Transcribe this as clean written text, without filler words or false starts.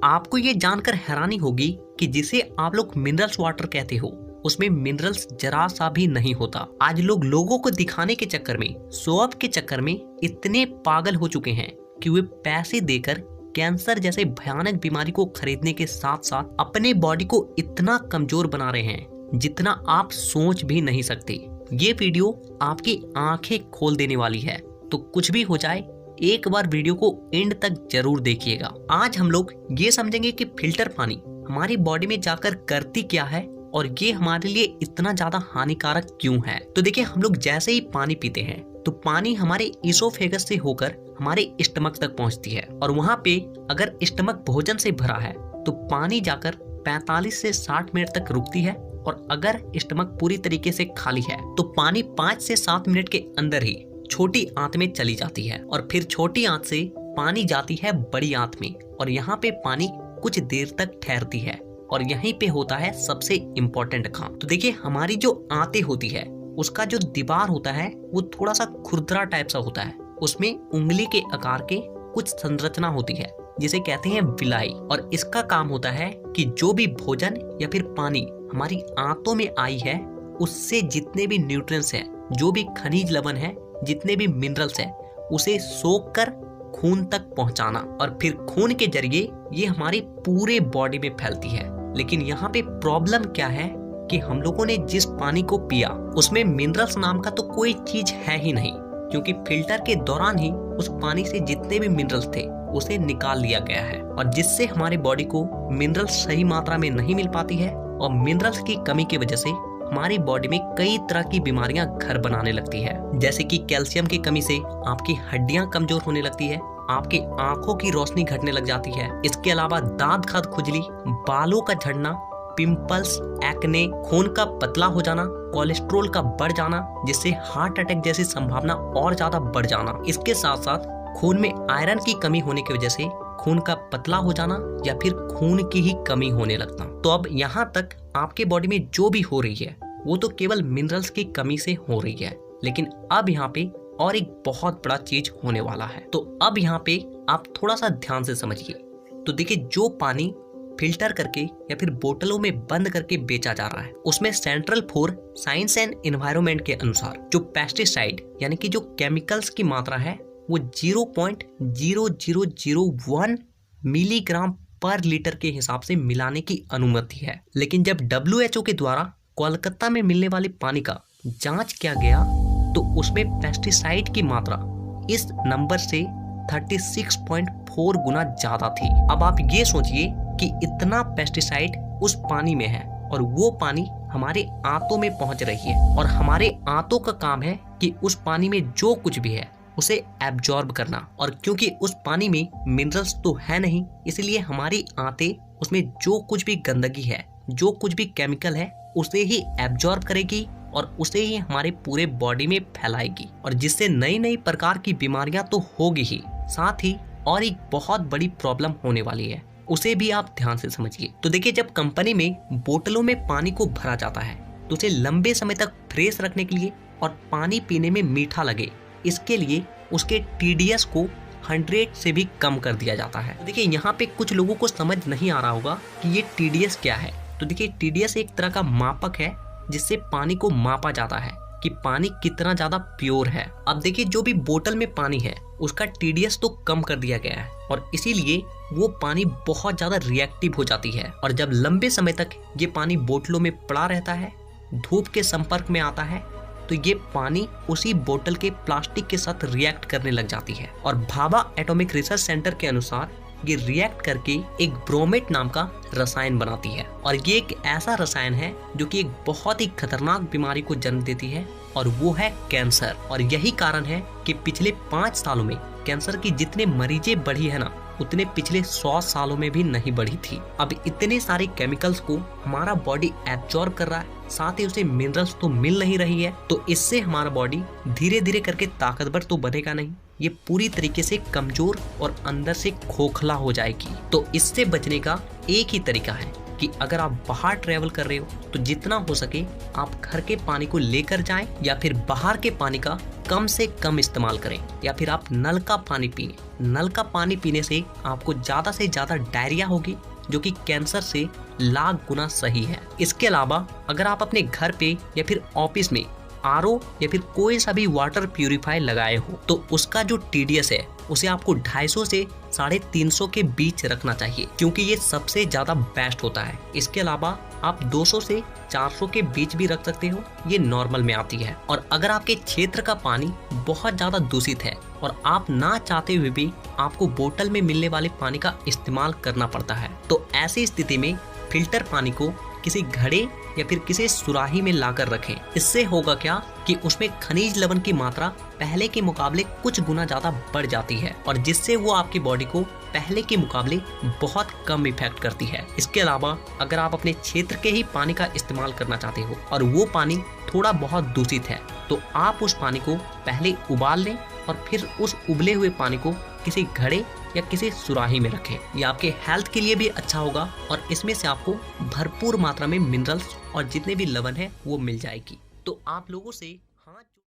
आपको ये जानकर हैरानी होगी कि जिसे आप लोग मिनरल्स वाटर कहते हो उसमें मिनरल्स जरा सा भी नहीं होता। आज लोग लोगों को दिखाने के चक्कर में, शो ऑफ के चक्कर में इतने पागल हो चुके हैं कि वे पैसे देकर कैंसर जैसे भयानक बीमारी को खरीदने के साथ साथ अपने बॉडी को इतना कमजोर बना रहे हैं जितना आप सोच भी नहीं सकते। ये वीडियो आपकी आंखें खोल देने वाली है, तो कुछ भी हो जाए एक बार वीडियो को एंड तक जरूर देखिएगा। आज हम लोग ये समझेंगे कि फिल्टर पानी हमारी बॉडी में जाकर करती क्या है और ये हमारे लिए इतना ज्यादा हानिकारक क्यों है। तो देखिए, हम लोग जैसे ही पानी पीते हैं तो पानी हमारे इसोफेगस से होकर हमारे स्टमक तक पहुंचती है और वहां पे अगर स्टमक भोजन से भरा है तो पानी जाकर 45 से 60 मिनट तक रुकती है और अगर स्टमक पूरी तरीके से खाली है तो पानी 5 से 7 मिनट के अंदर ही छोटी आंत में चली जाती है और फिर छोटी आंत से पानी जाती है बड़ी आंत में और यहाँ पे पानी कुछ देर तक ठहरती है और यहीं पे होता है सबसे इम्पोर्टेंट काम। तो देखिए, हमारी जो आंतें होती है उसका जो दीवार होता है वो थोड़ा सा खुरदरा टाइप सा होता है। उसमें उंगली के आकार के कुछ संरचना होती है जिसे कहते हैं विलाई, और इसका काम होता है कि जो भी भोजन या फिर पानी हमारी आंतों में आई है उससे जितने भी न्यूट्रिएंट्स हैं, जो भी खनिज लवण है, जितने भी मिनरल्स हैं, उसे सोख कर खून तक पहुंचाना और फिर खून के जरिए ये हमारी पूरे बॉडी में फैलती है। लेकिन यहाँ पे प्रॉब्लम क्या है कि हम लोगों ने जिस पानी को पिया उसमें मिनरल्स नाम का तो कोई चीज है ही नहीं, क्योंकि फिल्टर के दौरान ही उस पानी से जितने भी मिनरल्स थे उसे निकाल लिया गया है और जिससे हमारी बॉडी को मिनरल्स सही मात्रा में नहीं मिल पाती है और मिनरल्स की कमी की वजह से हमारी बॉडी में कई तरह की बीमारियां घर बनाने लगती है। जैसे कि कैल्शियम की कमी से आपकी हड्डियां कमजोर होने लगती है, आपकी आंखों की रोशनी घटने लग जाती है। इसके अलावा दांत खाद खुजली, बालों का झड़ना, पिंपल्स, एक्ने, खून का पतला हो जाना, कोलेस्ट्रॉल का बढ़ जाना जिससे हार्ट अटैक जैसी संभावना और ज्यादा बढ़ जाना। इसके साथ साथ खून में आयरन की कमी होने की वजह से खून का पतला हो जाना या फिर खून की ही कमी होने लगना। तो अब यहाँ तक आपके बॉडी में जो भी हो रही है वो तो केवल मिनरल्स की कमी से हो रही है, लेकिन अब यहाँ पे और एक बहुत बड़ा चीज होने वाला है। तो अब यहाँ पे आप थोड़ा सा ध्यान से समझिए। तो देखिए, जो पानी फिल्टर करके या फिर बोतलों में बंद करके बेचा जा रहा है उसमें central for science and environment के अनुसार जो पेस्टिसाइड यानी कि जो केमिकल्स की मात्रा है वो 0.0001 मिलीग्राम पर लीटर के हिसाब से मिलाने की अनुमति है। लेकिन जब WHO के द्वारा कोलकाता में मिलने वाले पानी का जांच किया गया तो उसमें पेस्टिसाइड की मात्रा इस नंबर से 36.4 गुना ज्यादा थी। अब आप ये सोचिए कि इतना पेस्टिसाइड उस पानी में है और वो पानी हमारे आंतों में पहुंच रही है और हमारे आंतों का काम है कि उस पानी में जो कुछ भी है उसे एब्जॉर्ब करना, और क्योंकि उस पानी में मिनरल्स तो है नहीं इसलिए हमारी आंतें उसमें जो कुछ भी गंदगी है, जो कुछ भी केमिकल है उसे ही एब्जॉर्ब करेगी और उसे ही हमारे पूरे बॉडी में फैलाएगी और जिससे नई नई प्रकार की बीमारियां तो होगी ही, साथ ही और एक बहुत बड़ी प्रॉब्लम होने वाली है, उसे भी आप ध्यान से समझिए। तो देखिए, जब कंपनी में बोतलों में पानी को भरा जाता है तो उसे लंबे समय तक फ्रेश रखने के लिए और पानी पीने में मीठा लगे, इसके लिए उसके TDS को 100 से भी कम कर दिया जाता है। तो देखिए, यहाँ पे कुछ लोगों को समझ नहीं आ रहा होगा कि ये TDS क्या है। तो देखिए, TDS एक तरह का मापक है जिससे पानी को मापा जाता है कि पानी कितना ज्यादा प्योर है। अब देखिए, जो भी बोतल में पानी है उसका TDS तो कम कर दिया गया है और इसीलिए वो पानी बहुत ज्यादा रिएक्टिव हो जाती है और जब लंबे समय तक ये पानी बोतलों में पड़ा रहता है, धूप के संपर्क में आता है, तो ये पानी उसी बोतल के प्लास्टिक के साथ रिएक्ट करने लग जाती है और भाभा एटॉमिक रिसर्च सेंटर के अनुसार ये रिएक्ट करके एक ब्रोमेट नाम का रसायन बनाती है और ये एक ऐसा रसायन है जो कि एक बहुत ही खतरनाक बीमारी को जन्म देती है और वो है कैंसर। और यही कारण है कि पिछले 5 सालों में कैंसर की जितने मरीजें बढ़ी है ना, उतने पिछले 100 सालों में भी नहीं बढ़ी थी। अब इतने सारे केमिकल्स को हमारा बॉडी एब्जॉर्ब कर रहा है, साथ ही उसे मिनरल्स तो मिल नहीं रही है, तो इससे हमारा बॉडी धीरे धीरे करके ताकतवर तो बनेगा नहीं, ये पूरी तरीके से कमजोर और अंदर से खोखला हो जाएगी। तो इससे बचने का एक ही तरीका है कि अगर आप बाहर ट्रेवल कर रहे हो तो जितना हो सके आप घर के पानी को लेकर जाएं या फिर बाहर के पानी का कम से कम इस्तेमाल करें, या फिर आप नल का पानी पिए। नल का पानी पीने से आपको ज़्यादा से ज़्यादा डायरिया होगी, जो कि कैंसर से लाख गुना सही है। इसके अलावा अगर आप अपने घर पे या फिर ऑफिस में आरओ या फिर कोई सा भी वाटर प्यूरिफायर लगाए हो, तो उसका जो टीडीएस है उसे आपको 250 से 350 के बीच रखना चाहिए, क्योंकि ये सबसे ज्यादा बेस्ट होता है। इसके अलावा आप 200 से 400 के बीच भी रख सकते हो, ये नॉर्मल में आती है। और अगर आपके क्षेत्र का पानी बहुत ज्यादा दूषित है और आप ना चाहते हुए भी आपको बोतल में मिलने वाले पानी का इस्तेमाल करना पड़ता है, तो ऐसी स्थिति में फिल्टर पानी को किसी घड़े या फिर किसी सुराही में लाकर रखें। इससे होगा क्या कि उसमें खनिज लवण की मात्रा पहले के मुकाबले कुछ गुना ज्यादा बढ़ जाती है, और जिससे वो आपकी बॉडी को पहले के मुकाबले बहुत कम इफेक्ट करती है। इसके अलावा अगर आप अपने क्षेत्र के ही पानी का इस्तेमाल करना चाहते हो और वो पानी थोड़ा बहुत दूषित है, तो आप उस पानी को पहले उबाल लें और फिर उस उबले हुए पानी को किसी घड़े या किसी सुराही में रखें। ये आपके हेल्थ के लिए भी अच्छा होगा और इसमें से आपको भरपूर मात्रा में मिनरल्स और जितने भी लवण है वो मिल जाएगी। तो आप लोगों से